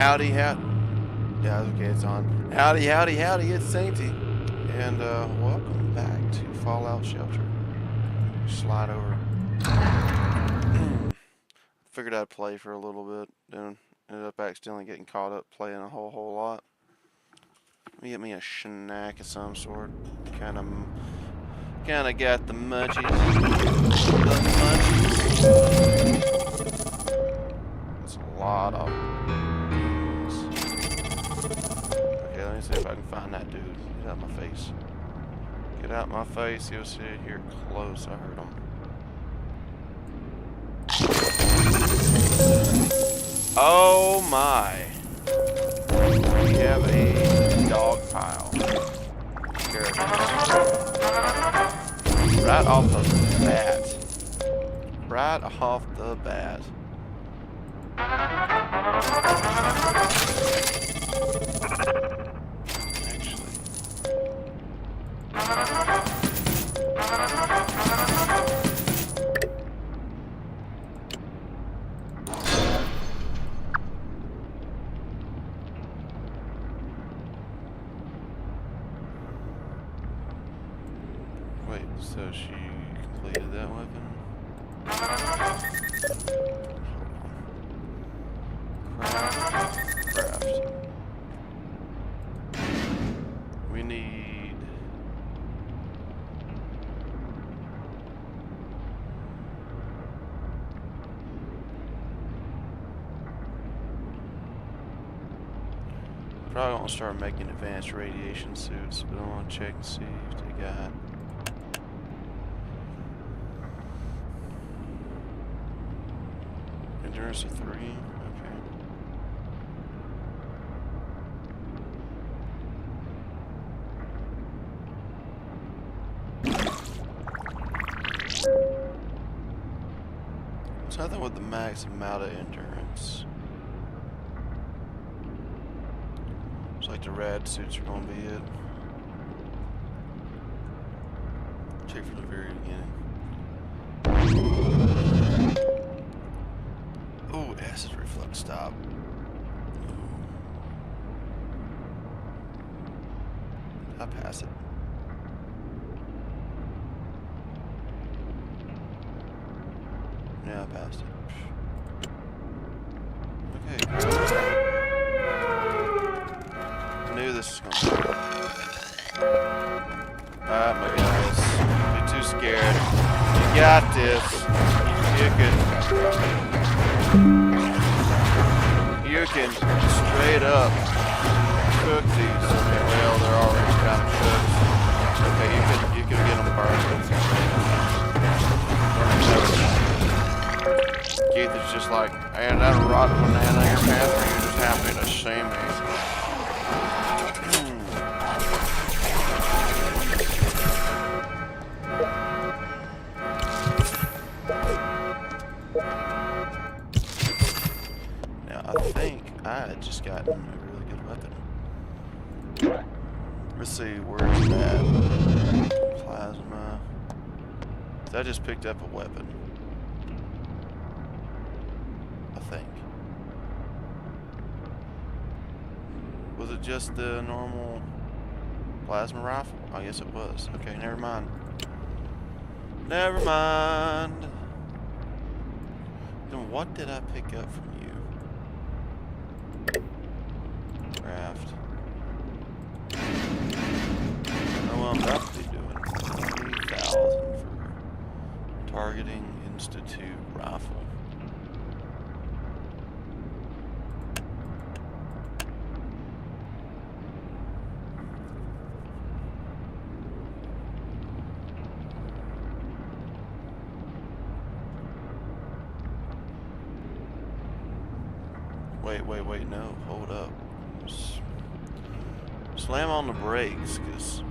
Howdy, howdy. Yeah, okay, it's on. Howdy, howdy, howdy, it's Sainty. And, welcome back to Fallout Shelter. Slide over. Figured I'd play for a little bit, then ended up accidentally getting caught up playing a whole lot. Let me get me a snack of some sort. Kinda got the munchies. It's a lot of Okay, let me see if I can find that dude. Get out my face. Get out my face. You'll see it here close. I heard him. Oh my. We have a dog pile. Right off the bat. Right off the bat. Wait, so she completed that weapon? Craft. We need... Probably won't start making advanced radiation suits, but I want to check and see if they got... Endurance of 3, okay. Something with the max amount of endurance. Looks like the rad suits are gonna be it. Check from the very beginning. Ooh, acid reflux, stop. Did I pass it? Yeah, I passed it. Okay. I knew this was gonna Alright, my guys. Don't be too scared. You got this. You can straight up cook these. Okay, well, they're already kind of cooked. Okay, you can get them burned. Keith is just like, man, that rotten banana in your pants, or you're just happy to see me. Now, I think I had just gotten a really good weapon. Let's see, where's that? Plasma. So I just picked up a weapon. I think. Was it just the normal plasma rifle? I guess it was. Okay, never mind. Never mind. Then what did I pick up from you? Craft. I know what I'm about to be doing. 8,000 for targeting institute rifle. Wait, no, hold up. Slam on the brakes, cause...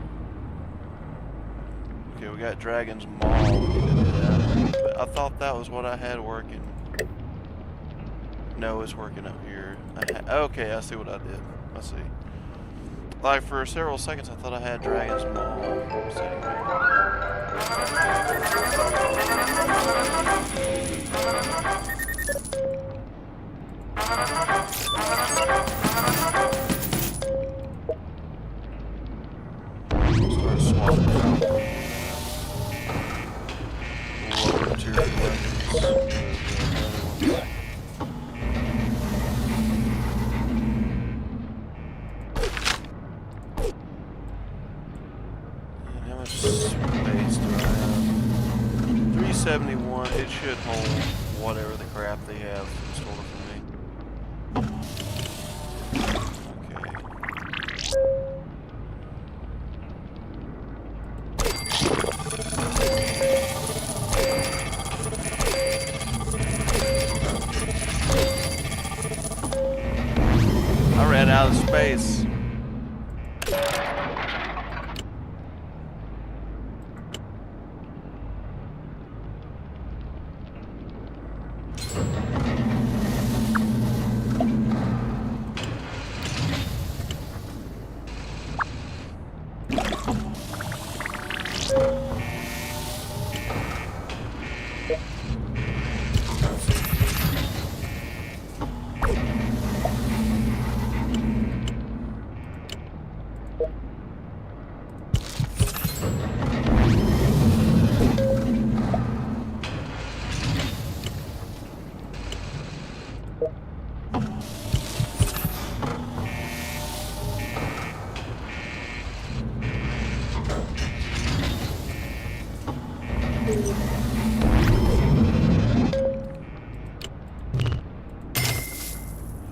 Okay, we got Dragon's Maul, we need to do that. But I thought that was what I had working. No, it's working up here. Okay, I see what I did. I see. Like, for several seconds I thought I had Dragon's Maul sitting there. 271. It should hold whatever the crap they have in store for me. I ran out of space.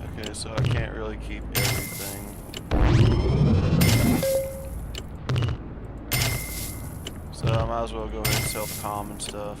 Okay, so I can't really keep everything. So I might as well go ahead and sell the common stuff.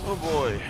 Oh boy.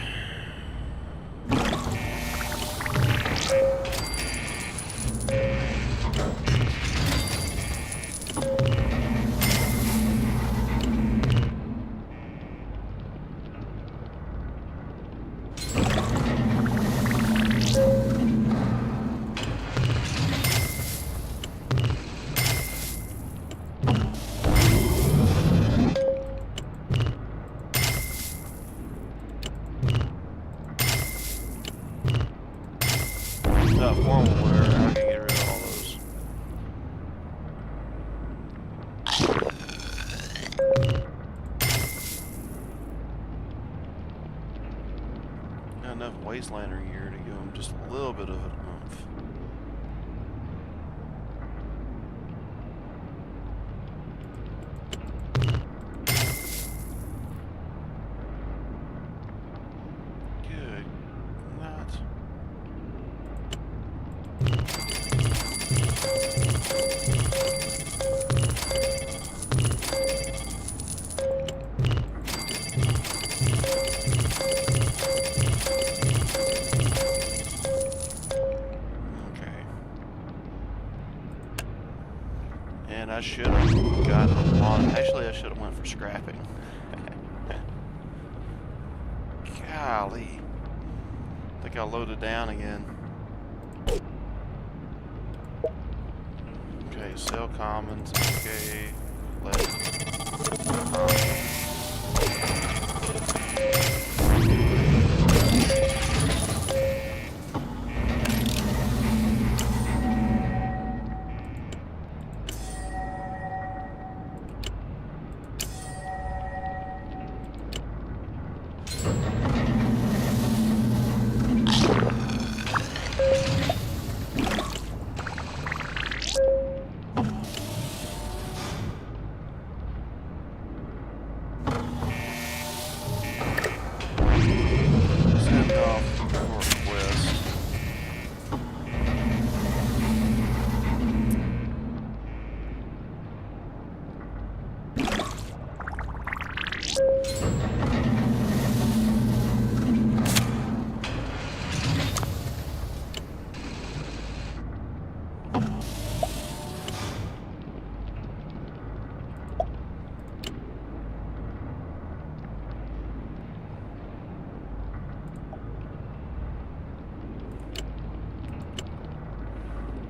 Formal wear, I can get rid of all those. Got enough Wastelander gear to give them just a little bit of an oomph. Good. Not. And I should have gotten a lot. Actually, I should have went for scrapping. Golly. I think I loaded down again. Okay, sell commons. Okay, let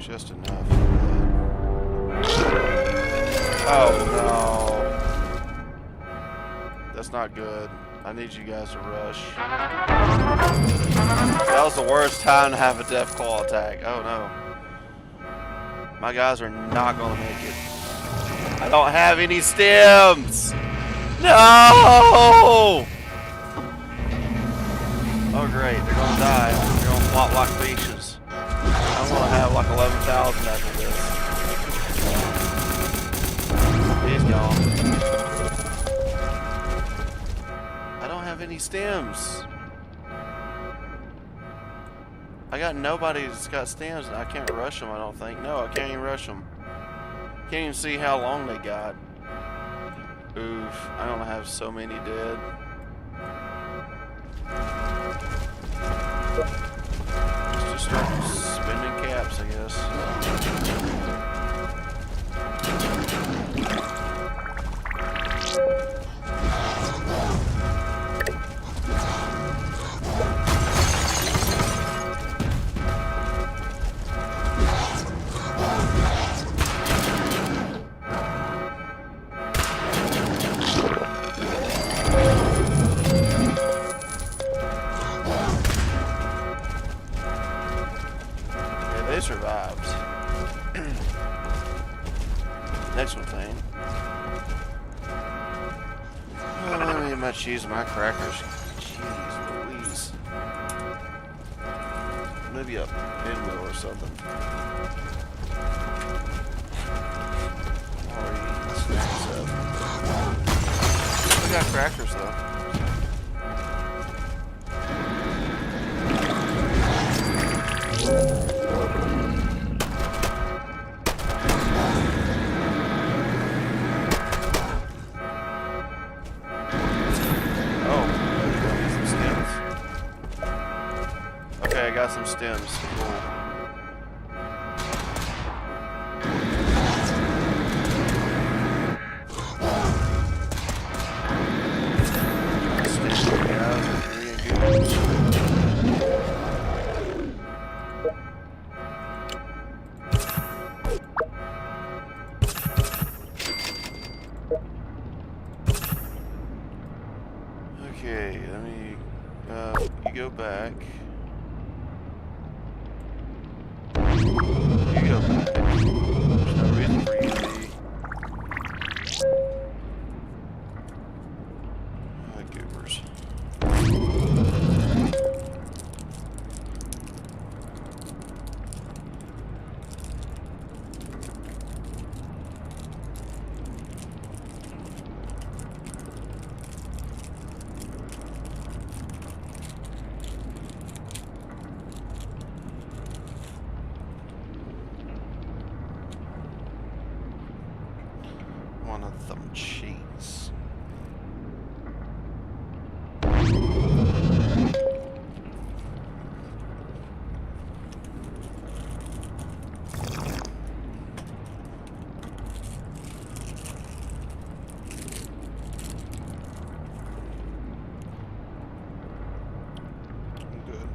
Just enough. Oh no. That's not good. I need you guys to rush. That was the worst time to have a death claw attack. Oh no. My guys are not gonna make it. I don't have any stems! No! Oh great, they're gonna die. They're gonna flop like fishes. I'm gonna have like 11,000 after this. He's gone. I don't have any stems. I got nobody that's got stems. I can't rush them, I don't think. No, I can't even rush them. Can't even see how long they got. Oof, I don't have so many dead. Just start spending caps, I guess. They survived. Next one thing. Oh, let me get my cheese and my crackers. Jeez Louise. Maybe a pinwheel or something. Already eating the snacks up. I got crackers though. Okay, I got some stems. Cool. Okay, let me you go back. You go back. There's no reason for you to be. Goobers. One of them cheats. Good.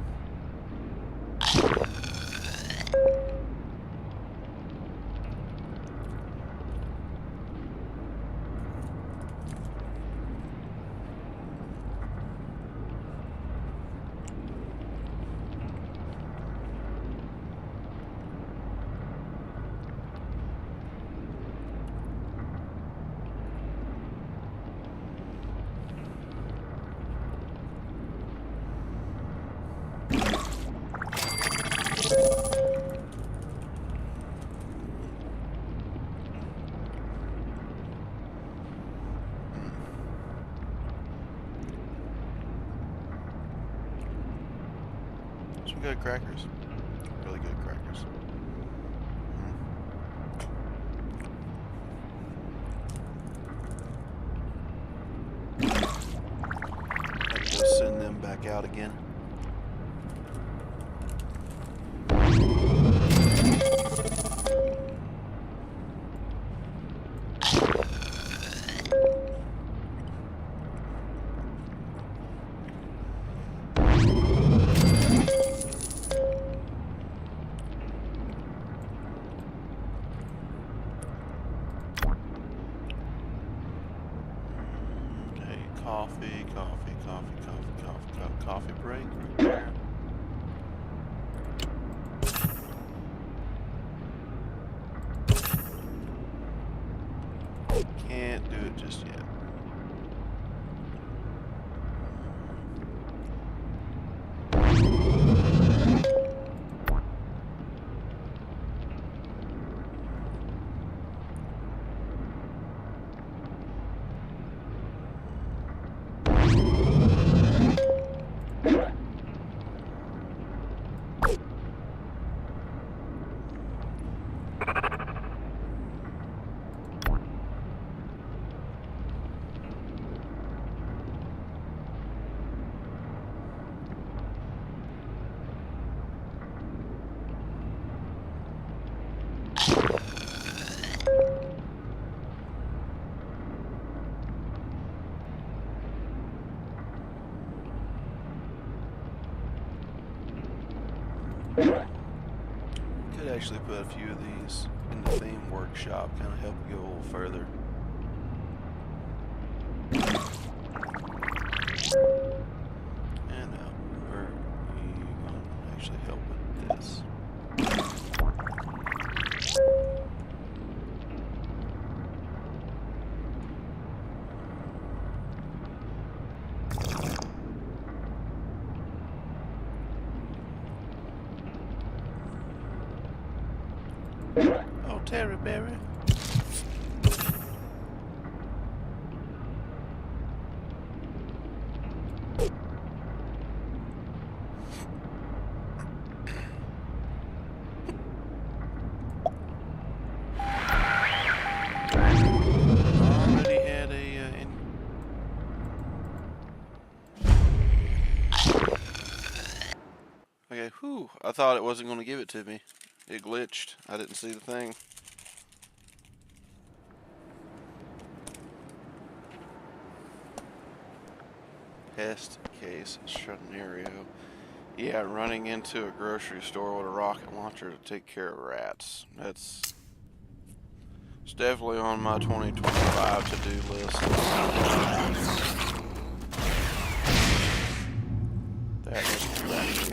Some good crackers. Really good crackers. Let's go send them back out again. Coffee, coffee, coffee, coffee, coffee, coffee, coffee break right there. Can't do it just yet. Could actually put a few of these in the theme workshop, kind of help you go a little further. And where are you going to actually help with this? Oh, Terry Berry. Already had a Okay, whew. I thought it wasn't going to give it to me. It glitched. I didn't see the thing. Pest case scenario. Yeah, running into a grocery store with a rocket launcher to take care of rats. It's definitely on my 2025 to-do list. That is correct.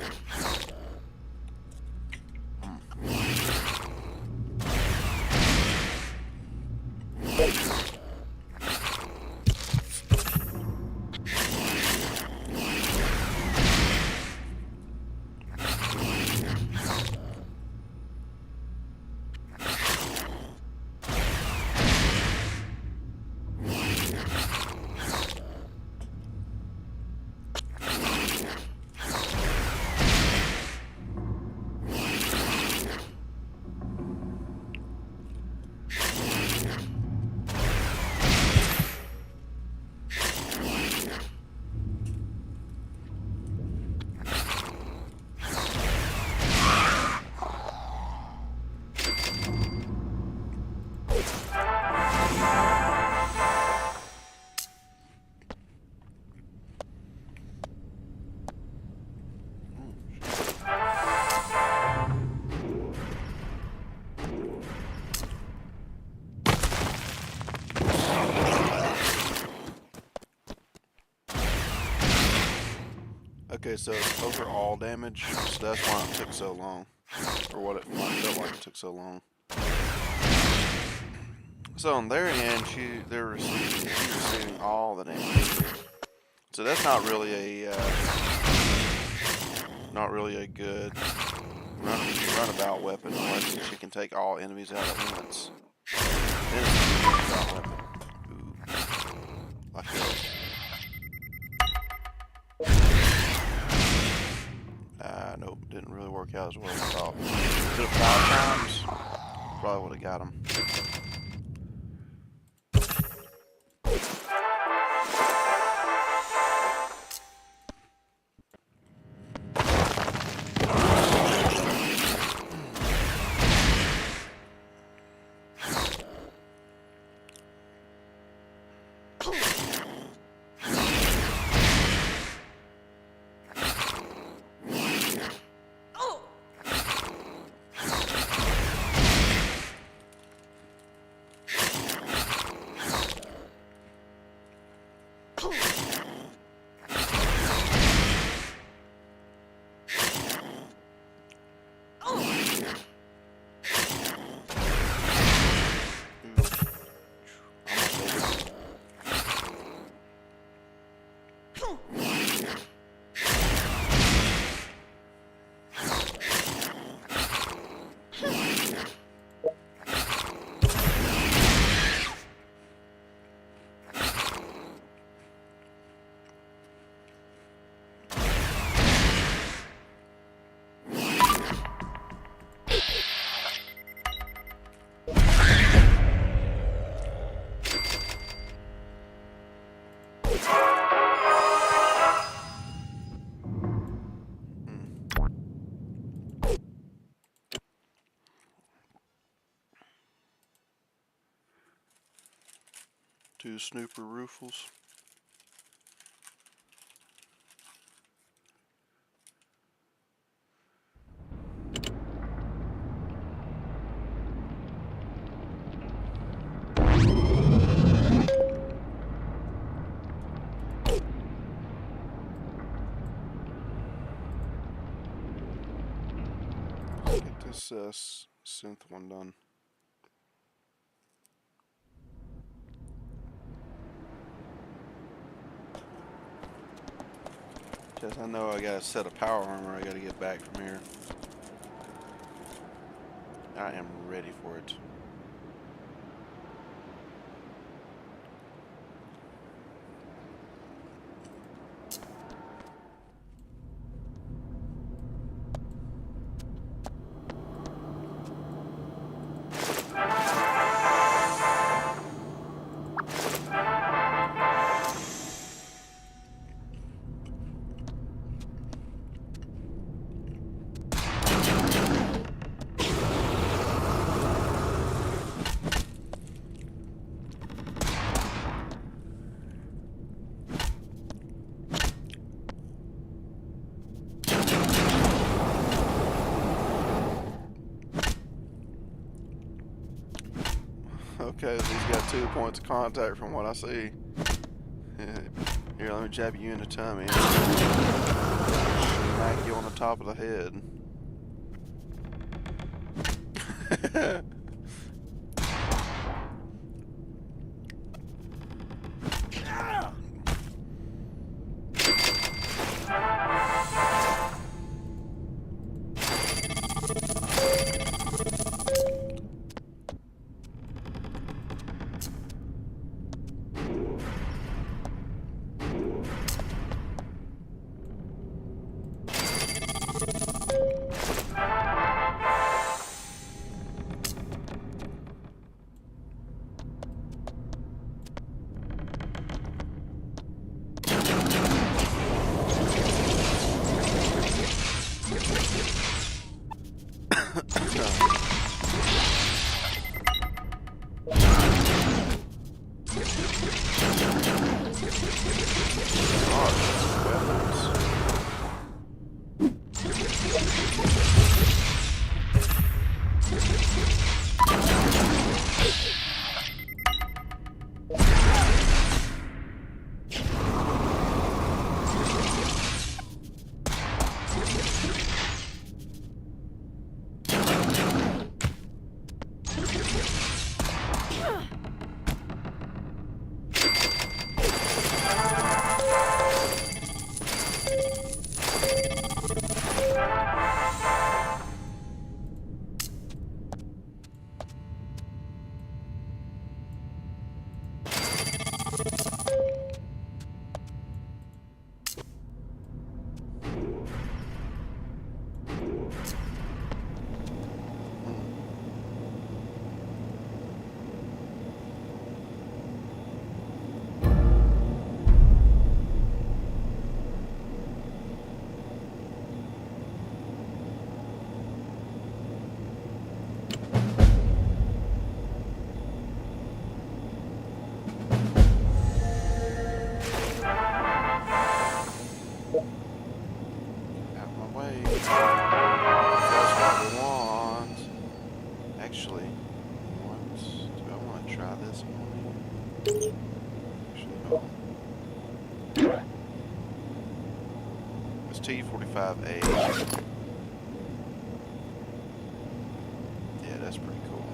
Okay, so it's overall damage, so that's why it took so long. Or what it felt like it took so long. So on their end, they're receiving all the damage. So that's not really a good runabout weapon unless she can take all enemies out at once. Then it's a runabout weapon. Ooh. Like that. Nope, didn't really work out as well as I thought. Did it 5 times, probably would have got him. Two snooper roofles. Get this synth one done. Because I know I got a set of power armor I got to get back from here. I am ready for it. Okay, so he's got 2 points of contact from what I see. Here, let me jab you in the tummy. Smack you on the top of the head. T45A. Yeah, that's pretty cool.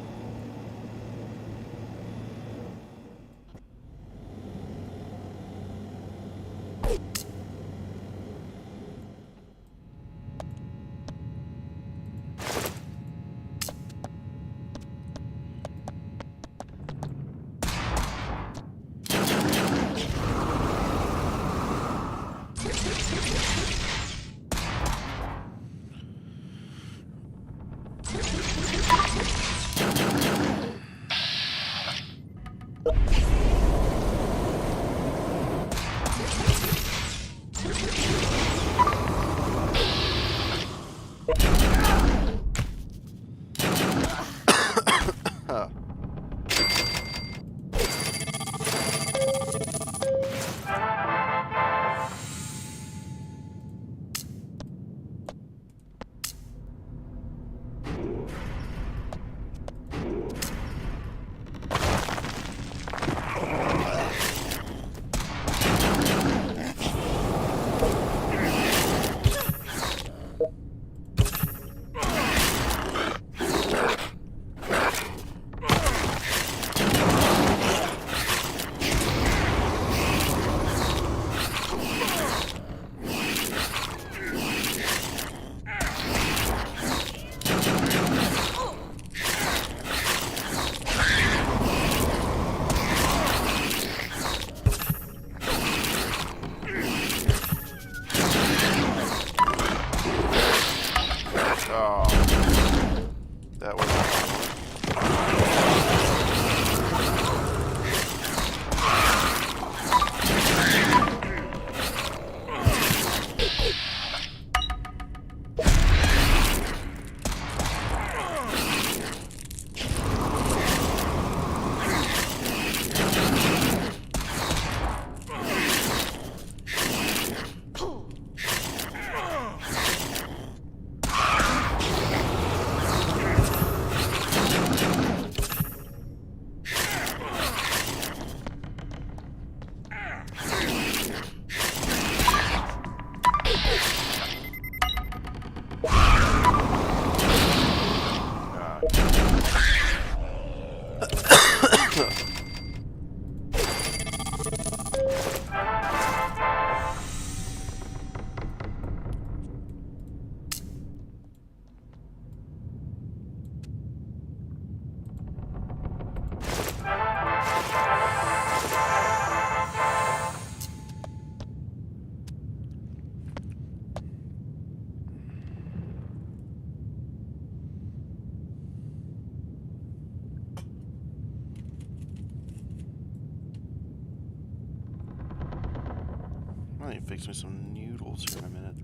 I need to fix me some noodles here in a minute.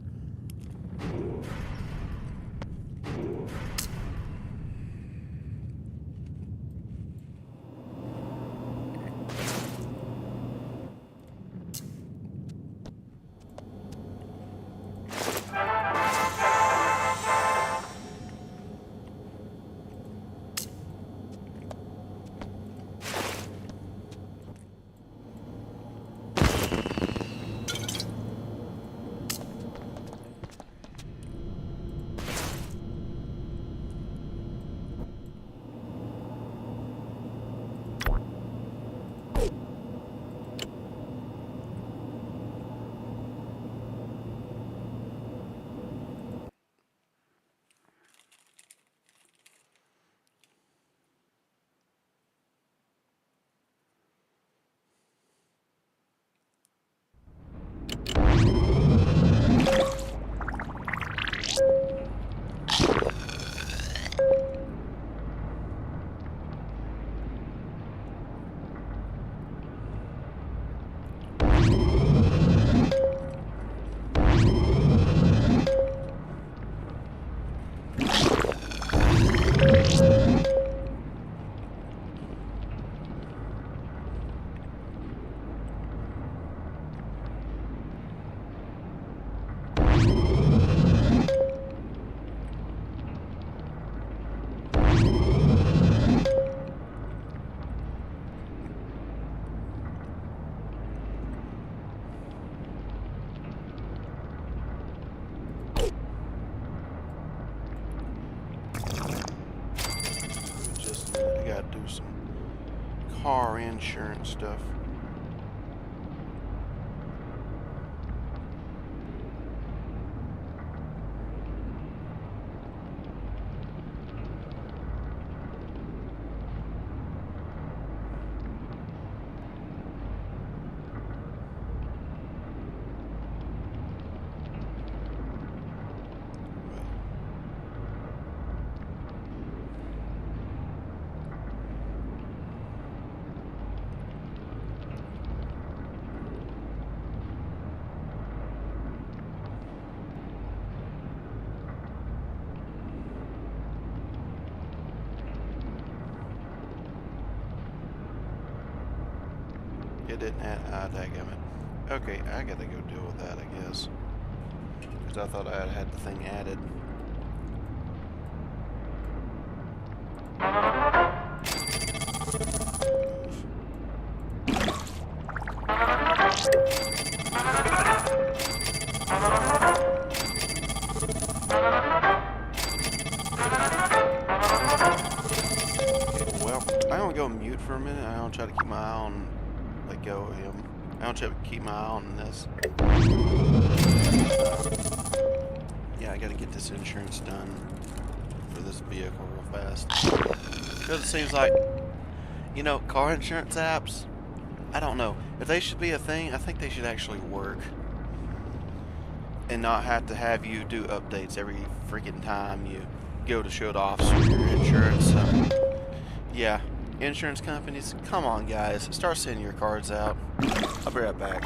I gotta do some car insurance stuff. It didn't add, dadgummit. Okay, I gotta go deal with that, I guess. Because I thought I had the thing added. Okay, well, I'm gonna go mute for a minute. I'm gonna try to keep my eye on, let go of him. I'm gonna try to keep my eye on this. Yeah, I gotta get this insurance done for this vehicle real fast. Because it seems like, you know, car insurance apps, I don't know. If they should be a thing, I think they should actually work. And not have to have you do updates every freaking time you go to show it off your insurance. Yeah, insurance companies, come on guys, start sending your cards out. I'll be right back.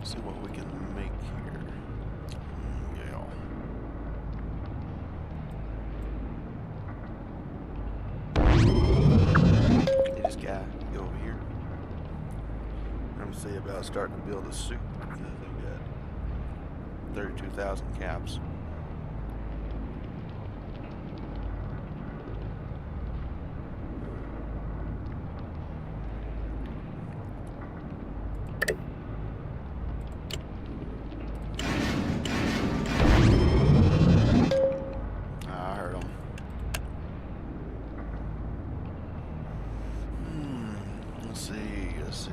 See what we can make here. Yeah. This guy go over here. I'm gonna see about starting to build a suit because I've got 32,000 caps. Let's see.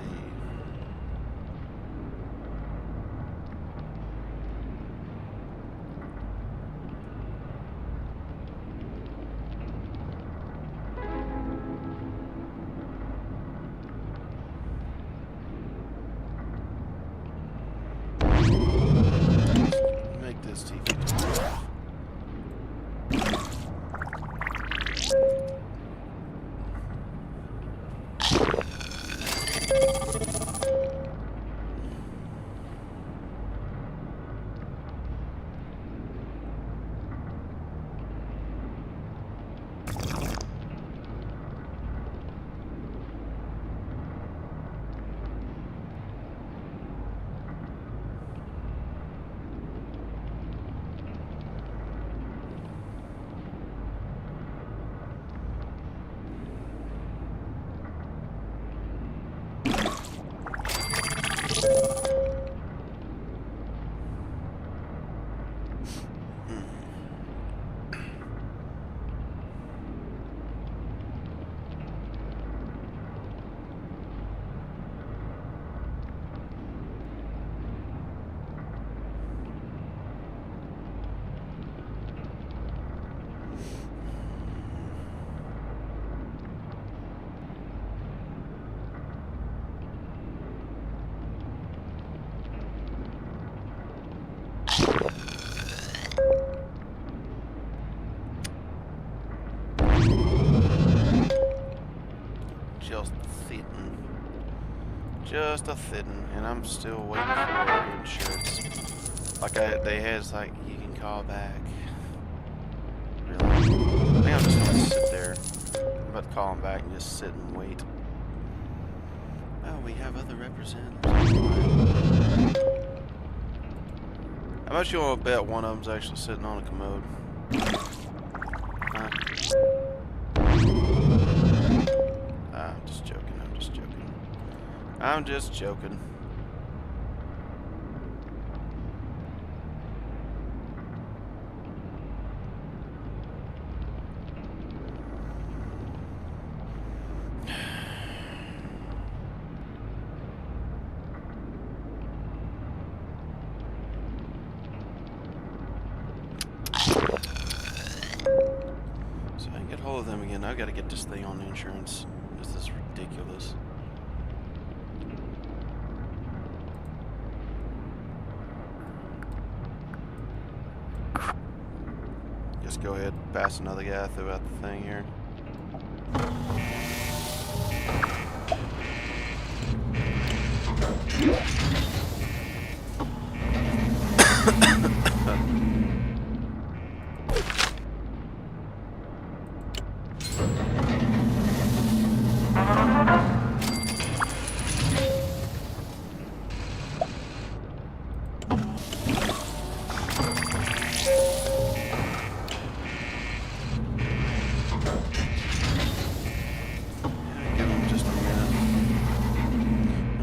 Just a thin, and I'm still waiting for insurance. Like they had, like, you can call back. Really? I think I'm just gonna sit there. I'm about to call them back and just sit and wait. Oh, we have other representatives. How much you want to bet one of them's actually sitting on a commode? Huh? I'm just joking. I'm just joking. I'm just joking. So I can get hold of them again. I've got to get this thing on the insurance. This is ridiculous. Just go ahead and pass another guy throughout the thing here.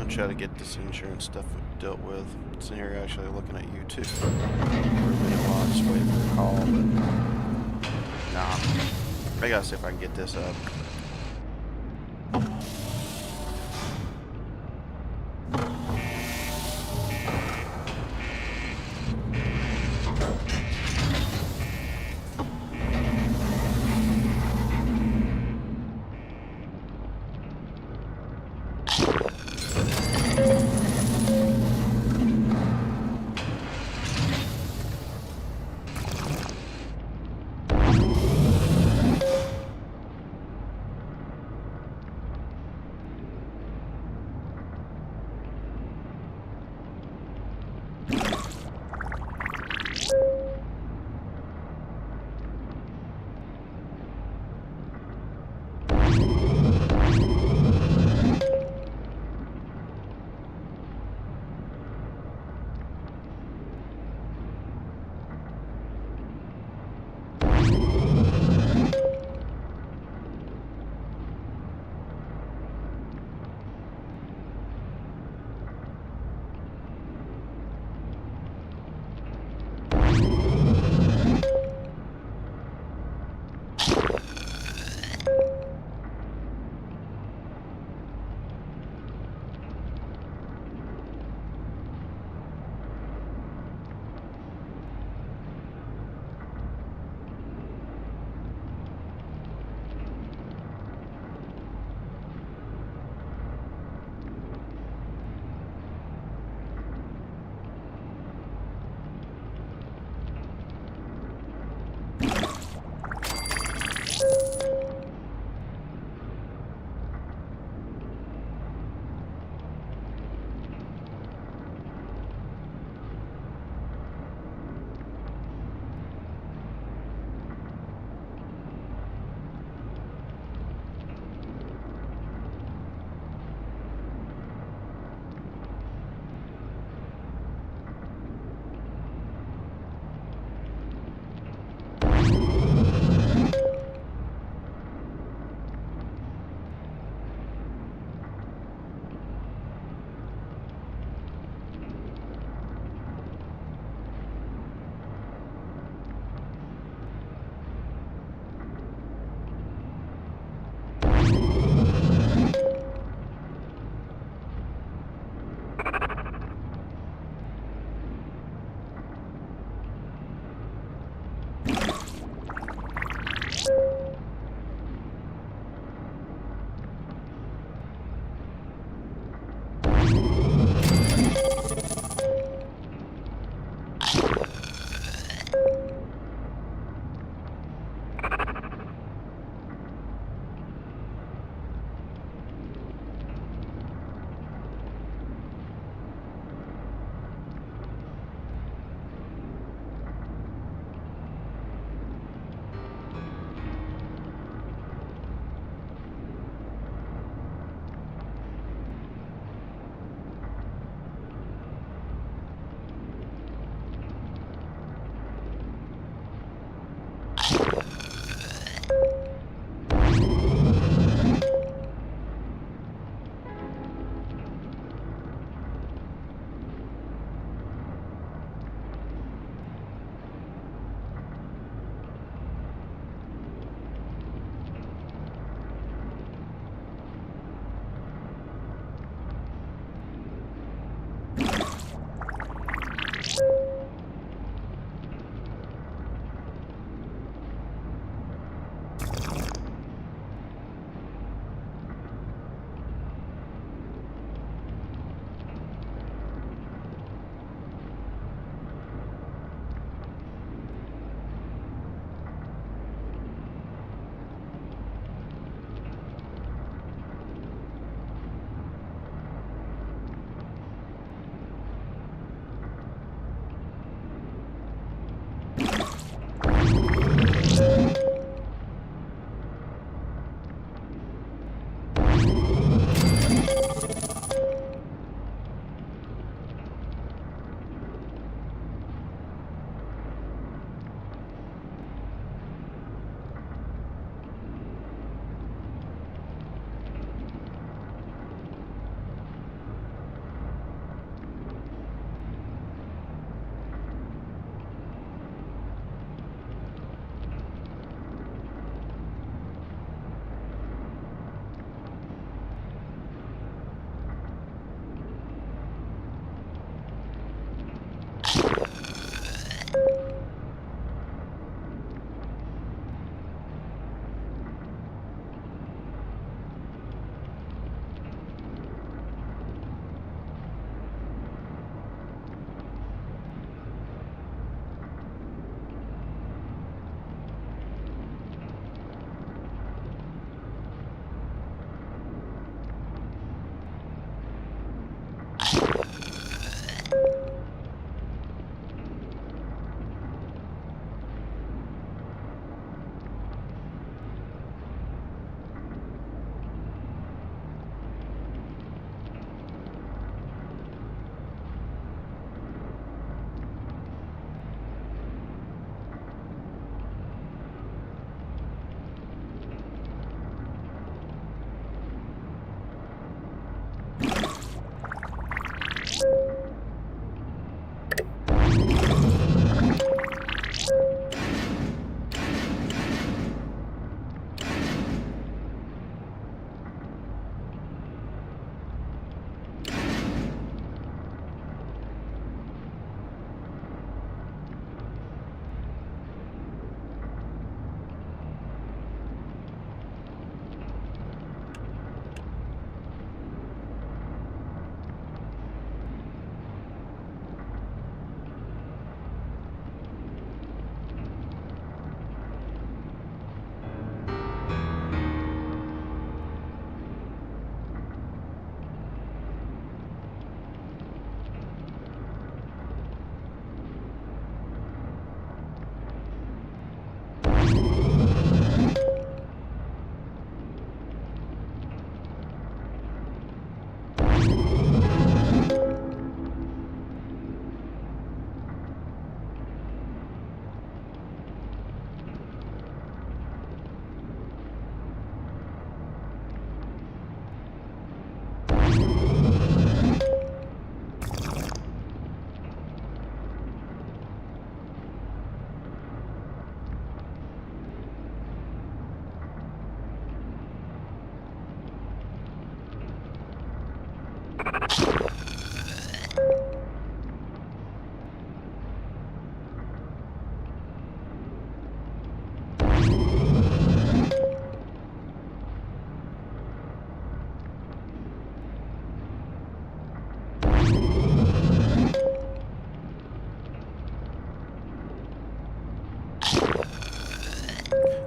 Try to get this insurance stuff dealt with. So here actually looking at YouTube for a minute while I just wait for a call, but nah. I gotta see if I can get this up.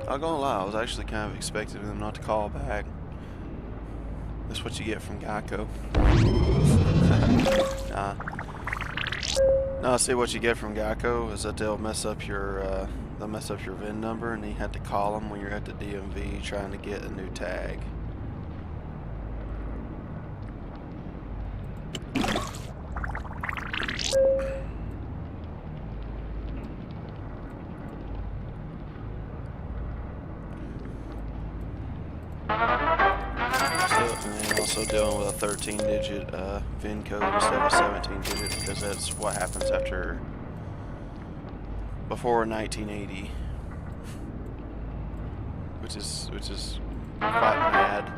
Not gonna lie, I was actually kind of expecting them not to call back. That's what you get from Geico. Nah. No, see what you get from Geico is that they'll mess up your VIN number, and you have to call them when you're at the DMV trying to get a new tag. And also dealing with a 13-digit VIN code instead of a 17-digit, because that's what happens before 1980, which is quite mad.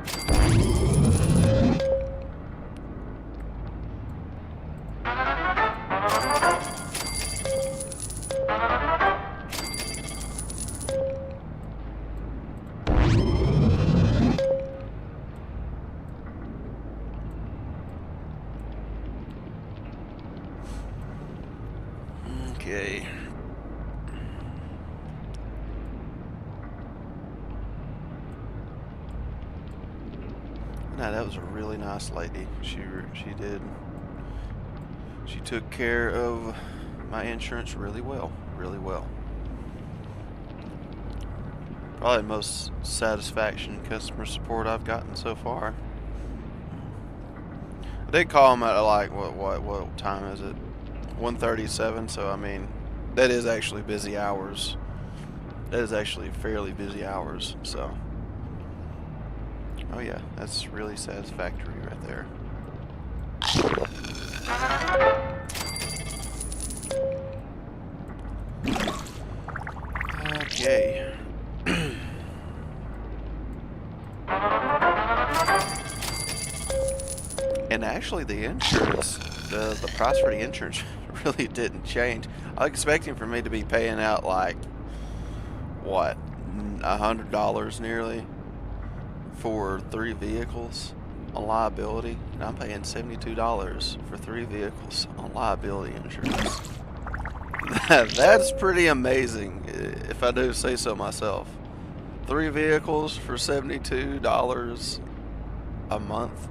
Okay. Now that was a really nice lady. She took care of my insurance really well, really well. Probably the most satisfaction customer support I've gotten so far. I did call them at like what time is it? 1:37. So I mean, that is actually busy hours. That is actually fairly busy hours. So, oh yeah, that's really satisfactory right there. Okay. And actually the insurance, the price for the insurance really didn't change. I was expecting for me to be paying out like, what, $100 nearly for 3 vehicles on liability, and I'm paying $72 for 3 vehicles on liability insurance. That's pretty amazing, if I do say so myself. 3 vehicles for $72 a month.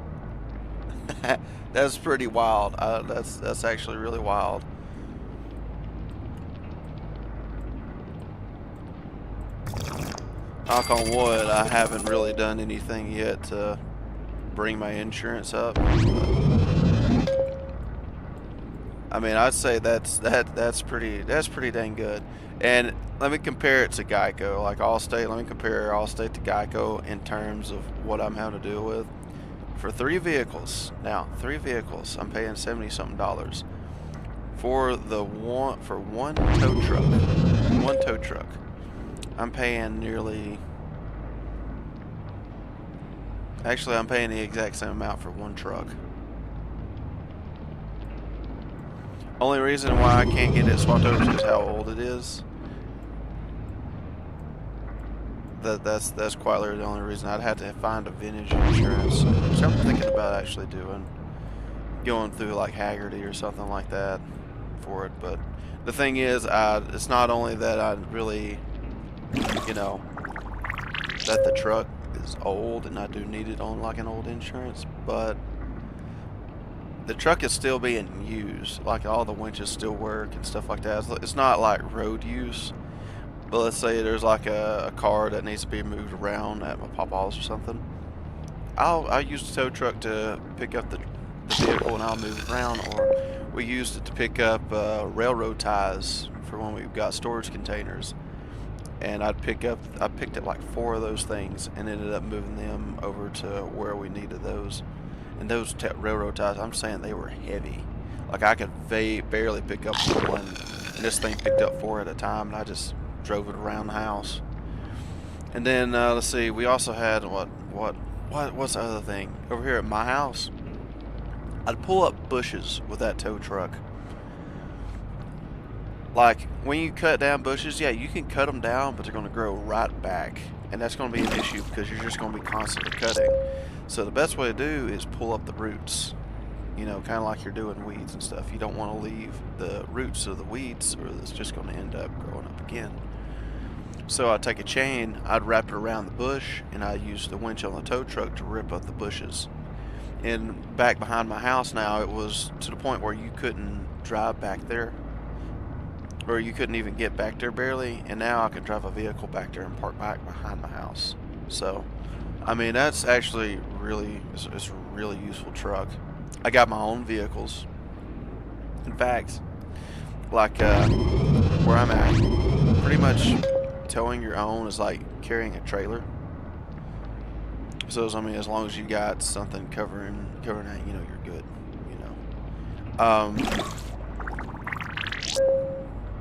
That's pretty wild. That's actually really wild. Knock on wood, I haven't really done anything yet to bring my insurance up. I mean, I'd say that's pretty dang good. And let me compare it to Geico, like Allstate. Let me compare Allstate to Geico in terms of what I'm having to deal with. For 3 vehicles, now 3 vehicles, I'm paying $70-something. For one tow truck, I'm paying nearly. Actually, I'm paying the exact same amount for 1 truck. Only reason why I can't get it swapped over is how old it is. That's quite literally the only reason. I'd have to find a vintage insurance, which I'm thinking about actually doing. Going through like Haggerty or something like that for it. But the thing is, it's not only that I really, that the truck is old and I do need it on like an old insurance, but the truck is still being used. Like all the winches still work and stuff like that. It's not like road use. But let's say there's like a car that needs to be moved around at my Papa's or something. I'll use the tow truck to pick up the vehicle and I'll move it around. Or we used it to pick up railroad ties for when we've got storage containers. And I picked up like 4 of those things and ended up moving them over to where we needed those. And those railroad ties, I'm saying they were heavy. Like I could barely pick up one, and this thing picked up 4 at a time, and I just drove it around the house. And then let's see, we also had what's the other thing over here at my house? I'd pull up bushes with that tow truck. Like when you cut down bushes, yeah, you can cut them down, but they're going to grow right back, and that's going to be an issue because you're just going to be constantly cutting. So the best way to do is pull up the roots. Kind of like you're doing weeds and stuff. You don't want to leave the roots of the weeds, or it's just going to end up growing up again. So I'd take a chain, I'd wrap it around the bush, and I'd use the winch on the tow truck to rip up the bushes. And back behind my house now, it was to the point where you couldn't drive back there, or you couldn't even get back there barely, and now I can drive a vehicle back there and park back behind my house. So, I mean, that's actually really, it's a really useful truck. I got my own vehicles. In fact, like where I'm at, pretty much towing your own is like carrying a trailer. So I mean, as long as you got something covering that, you know, you're good. You know.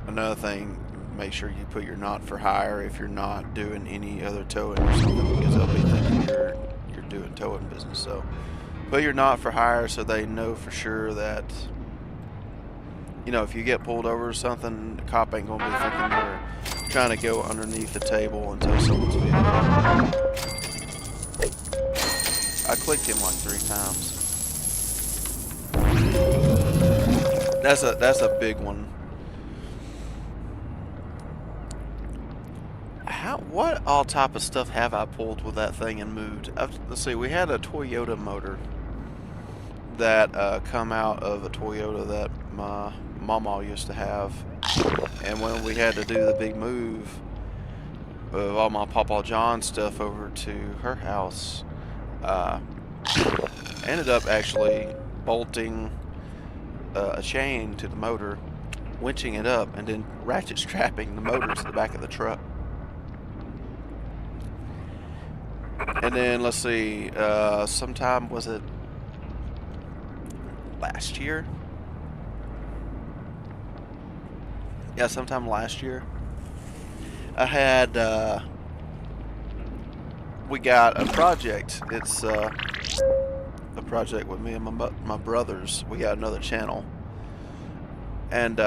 Another thing, make sure you put your not for hire if you're not doing any other towing or something, because they'll be thinking you're doing towing business. So put your not for hire so they know for sure that, you know, if you get pulled over or something, the cop ain't gonna be thinking you're trying to go underneath the table and tow someone's vehicle. I clicked him like 3 times. That's a big one. What all type of stuff have I pulled with that thing and moved? Let's see, we had a Toyota motor that come out of a Toyota that my mama used to have, and when we had to do the big move of all my Papa John stuff over to her house, ended up actually bolting a chain to the motor, winching it up, and then ratchet strapping the motor to the back of the truck. And then, let's see, sometime, was it last year? Yeah, sometime last year. I had, we got a project. It's a project with me and my brothers. We got another channel. And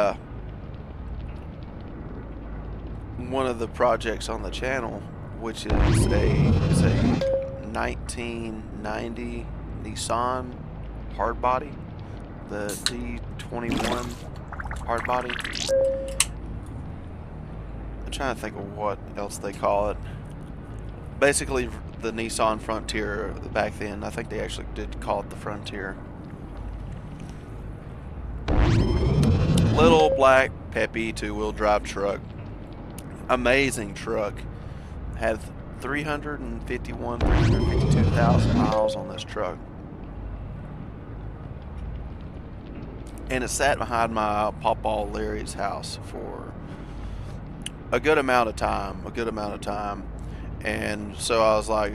one of the projects on the channel, which is a 1990 Nissan hardbody, the D21 hardbody. I'm trying to think of what else they call it. Basically, the Nissan Frontier back then. I think they actually did call it the Frontier. Little black peppy 2-wheel drive truck. Amazing truck. Had 352,000 miles on this truck. And it sat behind my Papa Larry's house for a good amount of time. And so I was like,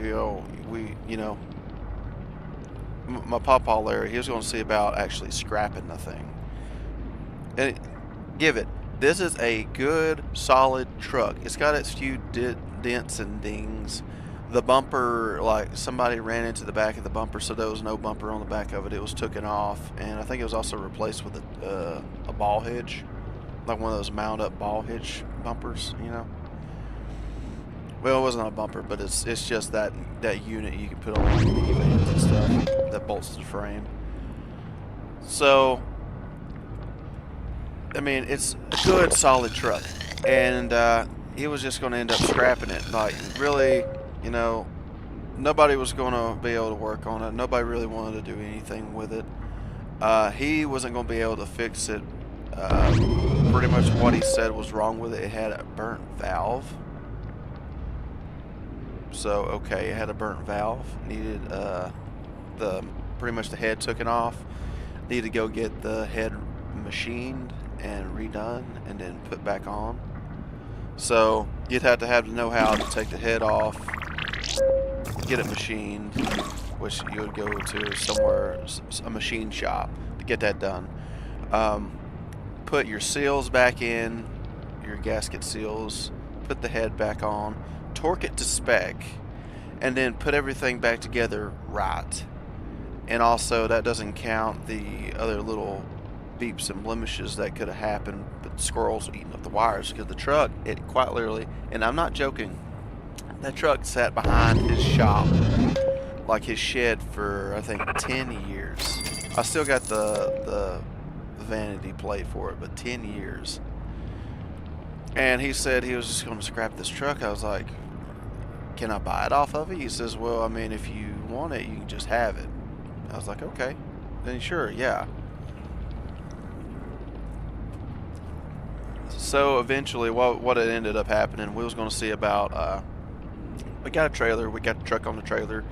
my Papa Larry, he was going to see about actually scrapping the thing. And this is a good, solid truck. It's got its few dents and dings. The bumper, like somebody ran into the back of the bumper, so there was no bumper on the back of it. It was taken off, and I think it was also replaced with a ball hitch, like one of those mount-up ball hitch bumpers, you know. Well, it wasn't a bumper, but it's just that unit you can put on like minivans and stuff that bolts to the frame. So, I mean, it's a good, solid truck, and he was just going to end up scrapping it. Like, really, you know, nobody was going to be able to work on it. Nobody really wanted to do anything with it. He wasn't going to be able to fix it. Pretty much what he said was wrong with it. It had a burnt valve. So, okay, it had a burnt valve. Needed pretty much the head taken off. Needed to go get the head machined and redone and then put back on. So you'd have to know how to take the head off, get it machined, which you would go to somewhere, a machine shop, to get that done. Put your seals back in, your gasket seals, put the head back on, torque it to spec, and then put everything back together right. And also, that doesn't count the other little beeps and blemishes that could have happened, but squirrels eating up the wires, because the truck, it quite literally, and I'm not joking, that truck sat behind his shop, like his shed, for I think 10 years. I still got the vanity plate for it, but 10 years. And he said he was just going to scrap this truck. I was like, can I buy it off of it? He says, well, I mean, if you want it, you can just have it. I was like, okay. Then sure, yeah. So eventually, what it ended up happening, we was going to see about, we got a trailer, we got the truck on the trailer,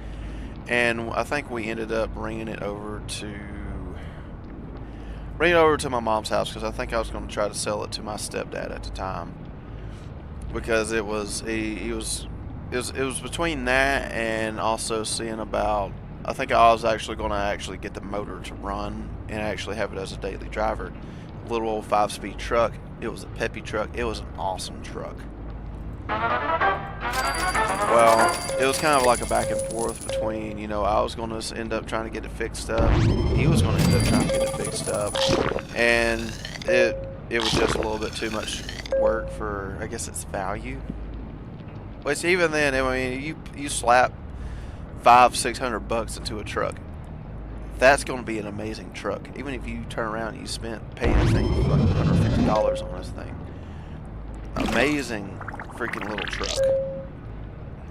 and I think we ended up bringing it over to my mom's house, because I think I was going to try to sell it to my stepdad at the time, because it was between that and also seeing about, I think I was actually going to get the motor to run and actually have it as a daily driver. Little old 5-speed truck. It was a peppy truck. It was an awesome truck. Well, it was kind of like a back and forth between, you know, I was going to end up trying to get it fixed up. He was going to end up trying to get it fixed up. And it was just a little bit too much work for, I guess, its value. Which even then, I mean, you slap $500-600 into a truck. That's going to be an amazing truck. Even if you turn around and you paying the thing for like $150 on this thing. Amazing freaking little truck.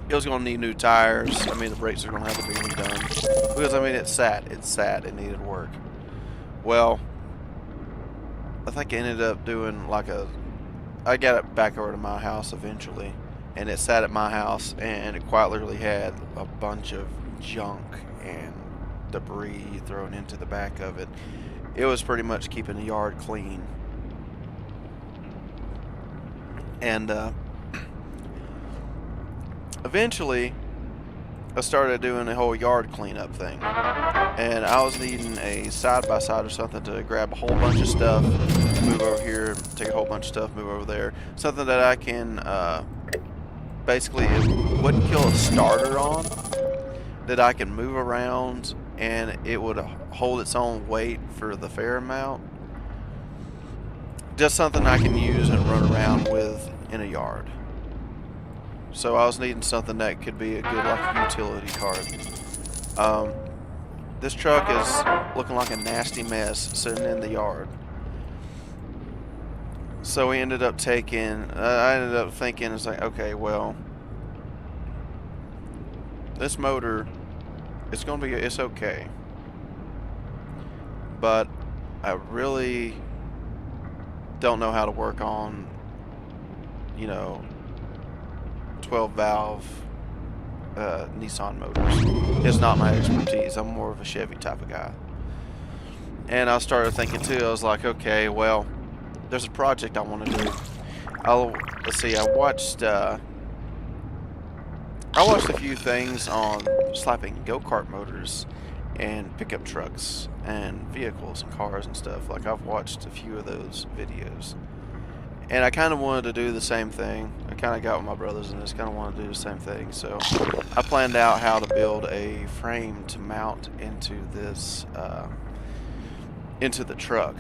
It was going to need new tires. I mean, the brakes are going to have to be redone. Because, I mean, it's sad. It's sad. It needed work. Well, I think I ended up doing like I got it back over to my house eventually. And it sat at my house, and it quite literally had a bunch of junk and debris thrown into the back of it. It was pretty much keeping the yard clean. And eventually I started doing a whole yard cleanup thing, and I was needing a side-by-side or something to grab a whole bunch of stuff, move over here, take a whole bunch of stuff, move over there, something that I can basically, it wouldn't kill a starter on, that I can move around and it would hold its own weight for the fair amount. Just something I can use and run around with in a yard. So I was needing something that could be a good like utility cart. This truck is looking like a nasty mess sitting in the yard. So we ended up I ended up thinking, it's like, okay, well, this motor, it's okay. But I really don't know how to work on, you know, 12 valve Nissan motors. It's not my expertise. I'm more of a Chevy type of guy. And I started thinking too, I was like, okay, well, there's a project I want to do. Let's see, I watched a few things on slapping go-kart motors and pickup trucks and vehicles and cars and stuff. Like, I've watched a few of those videos. And I kind of wanted to do the same thing. I kind of got with my brothers and just kind of wanted to do the same thing. So I planned out how to build a frame to mount into this, into the truck.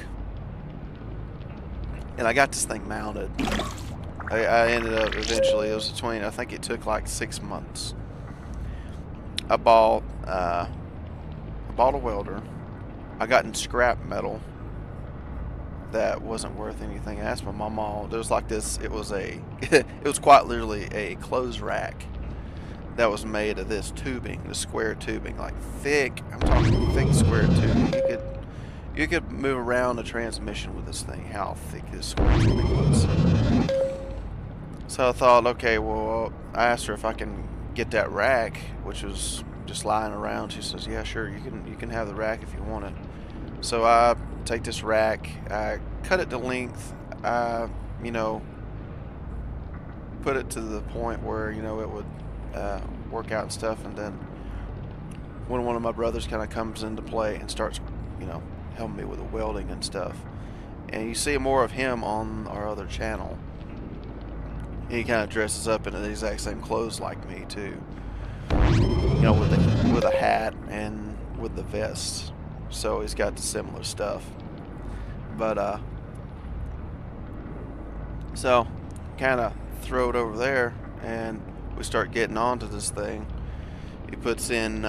And I got this thing mounted. I ended up eventually, I think it took like 6 months. I bought a welder. I got in scrap metal that wasn't worth anything. I asked my mama, there was like this, it was quite literally a clothes rack that was made of this tubing, the square tubing, like thick, I'm talking thick square tubing. You could move around the transmission with this thing, how thick this square tubing was. So I thought, okay, well, I asked her if I can get that rack, which was just lying around. She says, yeah, sure, you can have the rack if you want it. So I take this rack, I cut it to length, you know, put it to the point where, you know, it would work out and stuff. And then when one of my brothers kind of comes into play and starts, you know, helping me with the welding and stuff, and you see more of him on our other channel. He kind of dresses up in the exact same clothes like me too, you know, with a hat and with the vest. So he's got the similar stuff. But so kind of throw it over there, and we start getting onto this thing. He puts in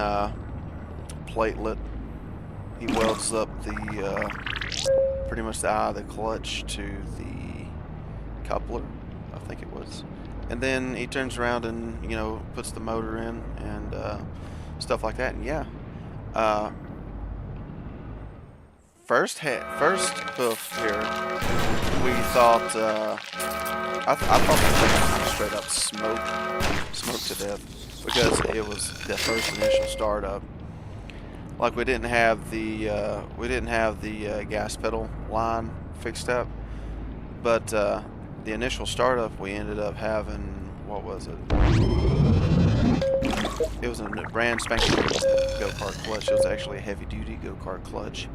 platelet. He welds up the pretty much the eye of the clutch to the coupler. think it was. And then he turns around and, you know, puts the motor in and stuff like that. And yeah, first hoof here, we thought I thought the thing was gonna straight up smoke to death because it was the first initial startup. Like we didn't have the gas pedal line fixed up, but the initial startup we ended up having, what was it? It was a brand spanking new go-kart clutch. It was actually a heavy-duty go-kart clutch,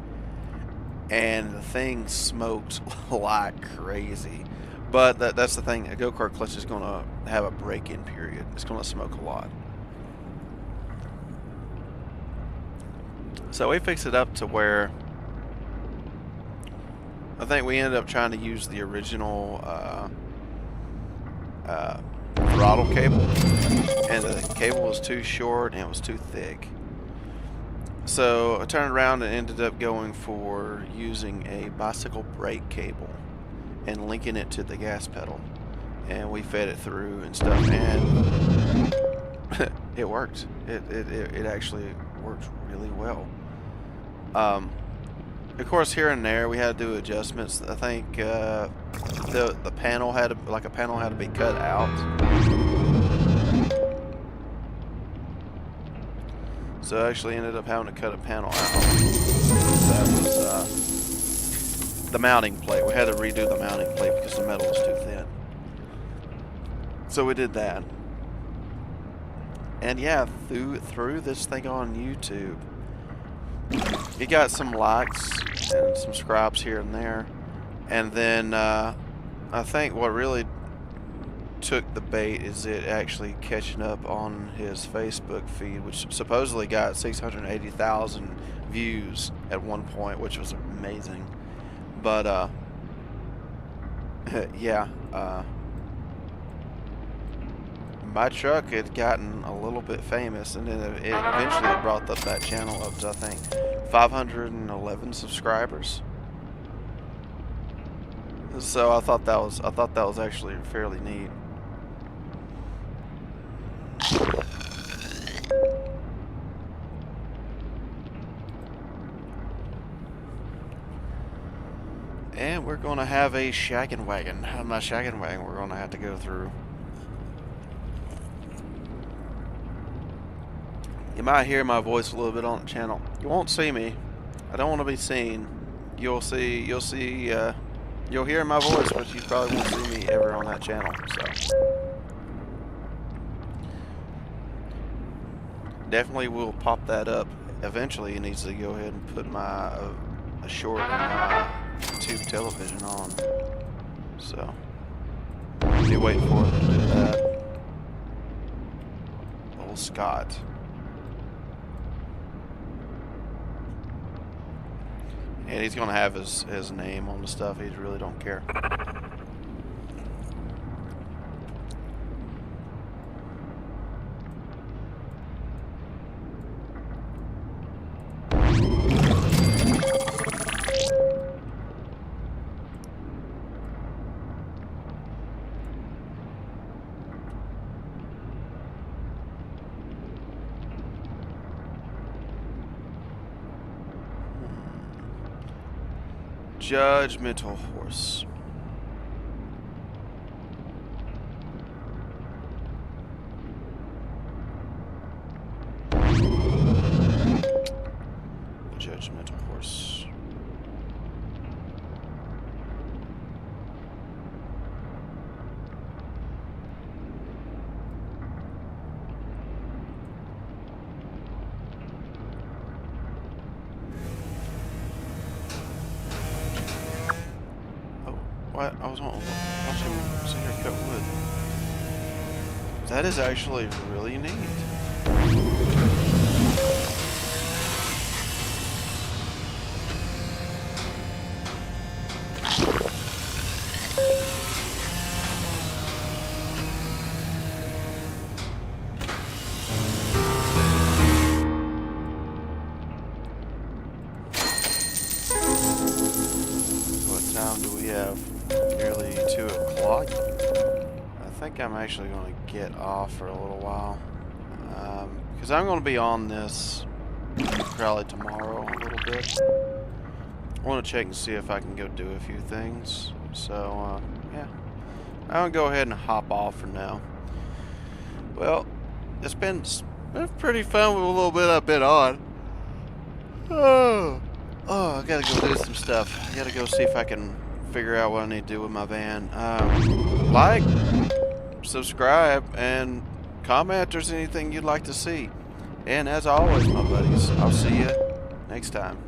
and the thing smoked like crazy. But that's the thing. A go-kart clutch is going to have a break-in period. It's going to smoke a lot. So we fixed it up to where I think we ended up trying to use the original throttle cable, and the cable was too short and it was too thick. So I turned around and ended up going for using a bicycle brake cable and linking it to the gas pedal, and we fed it through and stuff, and it worked. It actually worked really well. Of course, here and there we had to do adjustments. I think the panel had to be cut out. So I actually ended up having to cut a panel out. That was the mounting plate. We had to redo the mounting plate because the metal was too thin. So we did that. And yeah, threw this thing on YouTube. It got some likes and some subscribes here and there. And then I think what really took the bait is it actually catching up on his Facebook feed, which supposedly got 680,000 views at one point, which was amazing. But yeah, my truck had gotten a little bit famous, and then it eventually brought up that channel up to, I think, 511 subscribers. So I thought that was actually fairly neat. And we're gonna have a shaggin' wagon. My shaggin' wagon we're gonna have to go through. You might hear my voice a little bit on the channel. You won't see me. I don't want to be seen. You'll hear my voice, but you probably won't see me ever on that channel. So definitely will pop that up. Eventually, it needs to go ahead and put my a short on my tube television on. So be waiting for him to do that. Old Scott. And he's gonna have his name on the stuff. He really don't care. Judgmental horse. Judgmental horse. I was watching Singer cut wood. That is actually really neat. What time do we have? Nearly 2 o'clock. think I'm actually going to get off for a little while. Because I'm going to be on this probably tomorrow a little bit. I want to check and see if I can go do a few things. So, yeah. I'm going to go ahead and hop off for now. Well, it's been pretty fun with a little bit I've been on. Oh, I gotta go do some stuff. I gotta go see if I can figure out what I need to do with my van. Like, subscribe, and comment if there's anything you'd like to see. And as always, my buddies, I'll see you next time.